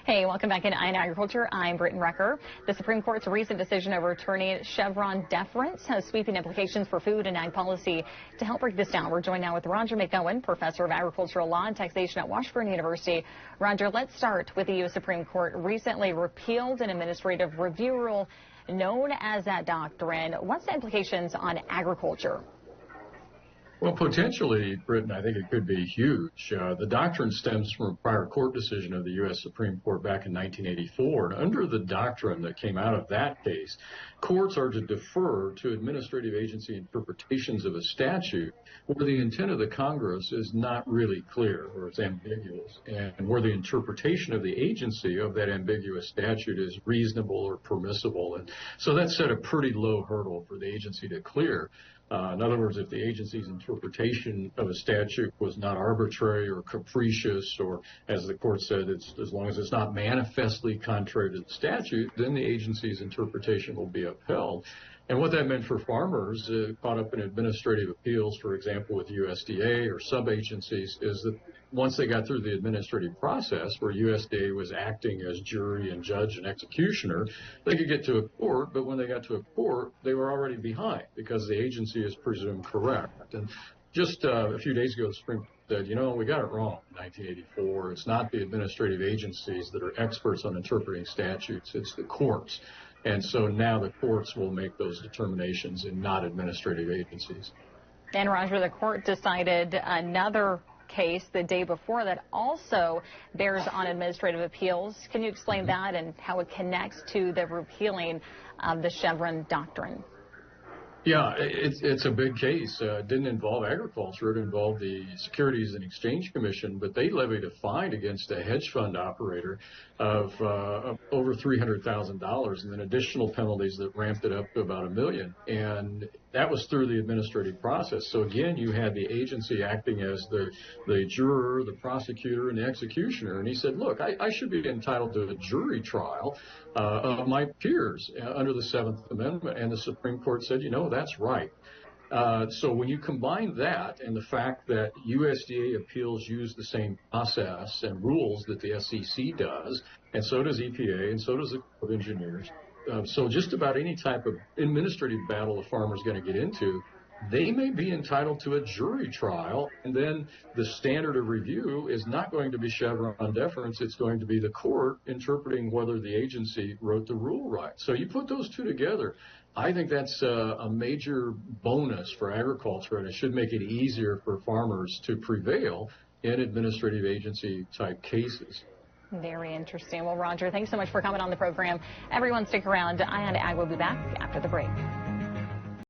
Hey, welcome back in Agriculture. I'm Britton Recker. The Supreme Court's recent decision overturning Chevron deference has sweeping implications for food and ag policy. To help break this down, we're joined now with Roger McEowen, professor of agricultural law and taxation at Washburn University. Roger, let's start with the U.S. Supreme Court recently repealed an administrative review rule known as that doctrine. What's the implications on agriculture? Well, potentially, Britain, I think it could be huge. The doctrine stems from a prior court decision of the U.S. Supreme Court back in 1984. And under the doctrine that came out of that case, courts are to defer to administrative agency interpretations of a statute where the intent of the Congress is not really clear or it's ambiguous, and where the interpretation of the agency of that ambiguous statute is reasonable or permissible. And so that set a pretty low hurdle for the agency to clear. In other words, if the agency's interpretation of a statute was not arbitrary or capricious, or as the court said, as long as it's not manifestly contrary to the statute, then the agency's interpretation will be upheld. And what that meant for farmers caught up in administrative appeals, for example, with USDA or sub-agencies, is that once they got through the administrative process where USDA was acting as jury and judge and executioner, they could get to a court, but when they got to a court, they were already behind because the agency is presumed correct. And just a few days ago, the Supreme Court said, we got it wrong in 1984. It's not the administrative agencies that are experts on interpreting statutes, it's the courts. And so now the courts will make those determinations and not administrative agencies. And Roger, the court decided another case the day before that also bears on administrative appeals. Can you explain that and how it connects to the repealing of the Chevron doctrine? Yeah, it's a big case. It didn't involve agriculture. It involved the Securities and Exchange Commission, but they levied a fine against a hedge fund operator of over $300,000 and then additional penalties that ramped it up to about $1 million. And that was through the administrative process. So again, you had the agency acting as the juror, the prosecutor, and the executioner. And he said, look, I should be entitled to a jury trial of my peers under the Seventh Amendment. And the Supreme Court said, that's right. So when you combine that and the fact that USDA appeals use the same process and rules that the SEC does, and so does EPA, and so does the Corps of Engineers, so just about any type of administrative battle a farmer's going to get into, they may be entitled to a jury trial, and then the standard of review is not going to be Chevron deference. It's going to be the court interpreting whether the agency wrote the rule right. So you put those two together, I think that's a major bonus for agriculture, and it should make it easier for farmers to prevail in administrative agency type cases. Very interesting. Well, Roger, thanks so much for coming on the program. Everyone stick around. Eye on Ag will be back after the break.